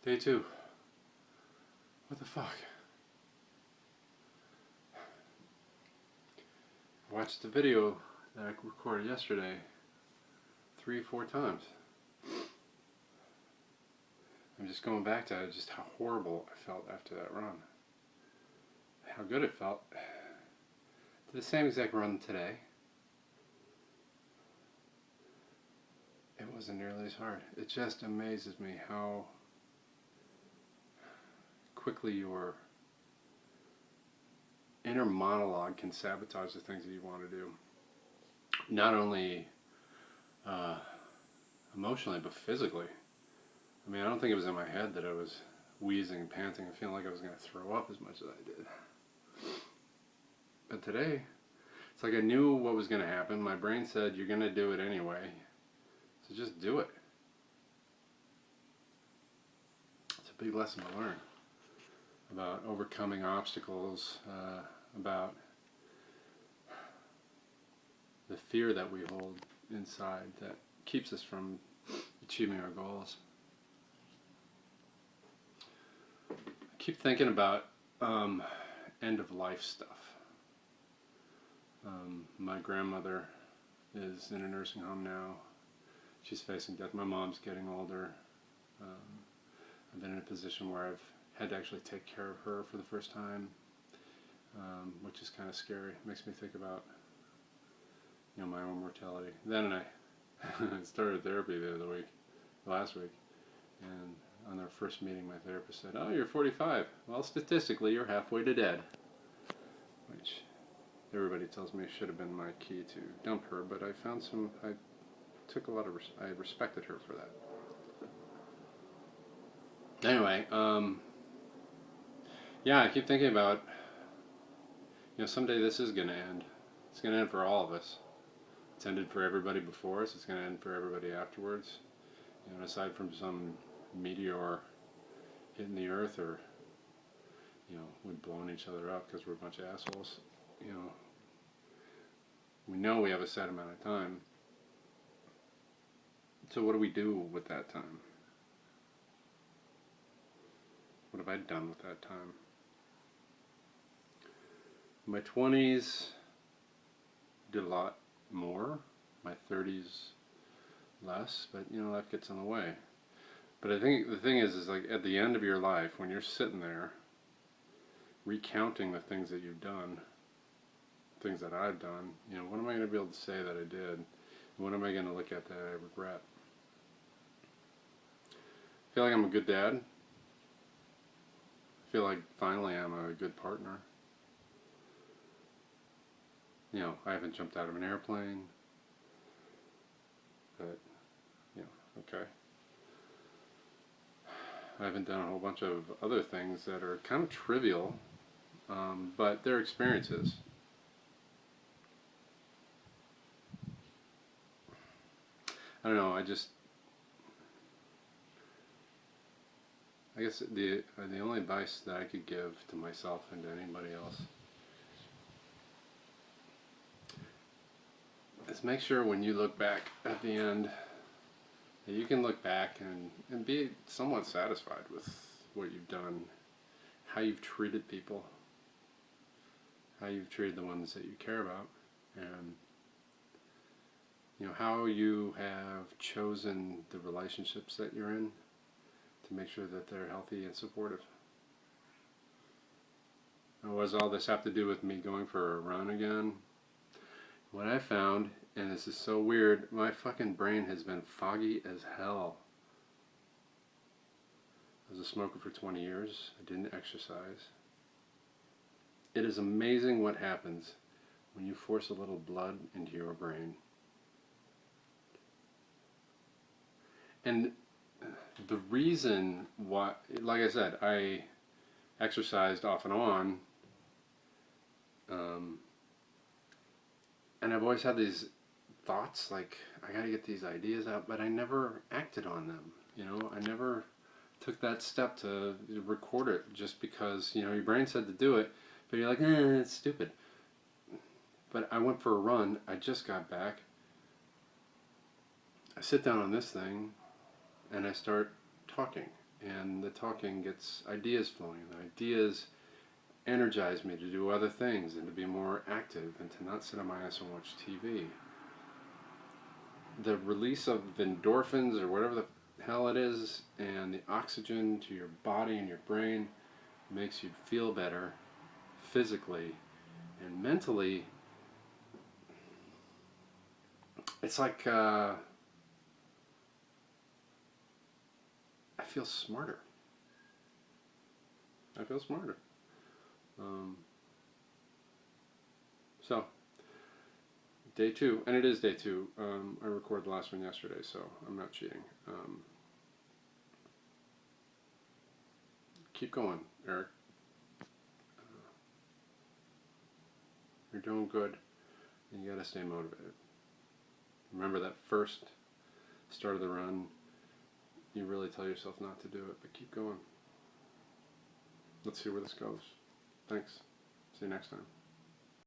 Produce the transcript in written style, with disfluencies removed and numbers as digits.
Day 2. What the fuck? I watched the video that I recorded yesterday 3-4 times. I'm just going back to just how horrible I felt after that run. How good it felt. Did the same exact run today. It wasn't nearly as hard. It just amazes me how quickly your inner monologue can sabotage the things that you want to do. Not only emotionally, but physically. I mean, I don't think it was in my head that I was wheezing and panting and feeling like I was going to throw up as much as I did. But today, it's like I knew what was going to happen. My brain said, you're going to do it anyway, so just do it. It's a big lesson to learn about overcoming obstacles, about the fear that we hold inside that keeps us from achieving our goals. I keep thinking about end of life stuff. My grandmother is in a nursing home now. She's facing death. My mom's getting older. I've been in a position where I've had to actually take care of her for the first time, which is kind of scary. It makes me think about, my own mortality. Then I started therapy last week, and on our first meeting, my therapist said, "Oh, you're 45. Well, statistically, you're halfway to dead," which everybody tells me should have been my key to dump her, but I took a lot of, I respected her for that. Anyway, yeah, I keep thinking about, someday this is going to end. It's going to end for all of us. It's ended for everybody before us. It's going to end for everybody afterwards. Aside from some meteor hitting the earth, or we've blown each other up because we're a bunch of assholes. We know we have a set amount of time. So what do we do with that time? What have I done with that time? In my 20s, did a lot more. My 30s, less. But life gets in the way. But I think the thing is like at the end of your life, when you're sitting there recounting the things that you've done, things that I've done, what am I going to be able to say that I did? And what am I going to look at that I regret? I feel like I'm a good dad. I feel like finally I'm a good partner. I haven't jumped out of an airplane, but, okay. I haven't done a whole bunch of other things that are kind of trivial, but they're experiences. I don't know, I guess the only advice that I could give to myself and to anybody else is make sure when you look back at the end that you can look back and be somewhat satisfied with what you've done, how you've treated people, how you've treated the ones that you care about, and how you have chosen the relationships that you're in to make sure that they're healthy and supportive. Now, what does all this have to do with me going for a run again? What I found, and this is so weird, my fucking brain has been foggy as hell. I was a smoker for 20 years. I didn't exercise. It is amazing what happens when you force a little blood into your brain. And the reason why, like I said, I exercised off and on, and I've always had these thoughts like, I gotta get these ideas out, but I never acted on them. I never took that step to record it just because, your brain said to do it, but you're like, it's stupid. But I went for a run, I just got back, I sit down on this thing, and I start talking. and the talking gets ideas flowing. The ideas energize me to do other things and to be more active and to not sit on my ass and watch TV. The release of endorphins or whatever the hell it is, and the oxygen to your body and your brain makes you feel better physically and mentally. It's like I feel smarter. I feel smarter. So, day 2, and it is day 2. I recorded the last one yesterday, so I'm not cheating. Keep going, Eric. You're doing good, and you gotta stay motivated. Remember that first start of the run, you really tell yourself not to do it, but keep going. Let's see where this goes. Thanks. See you next time.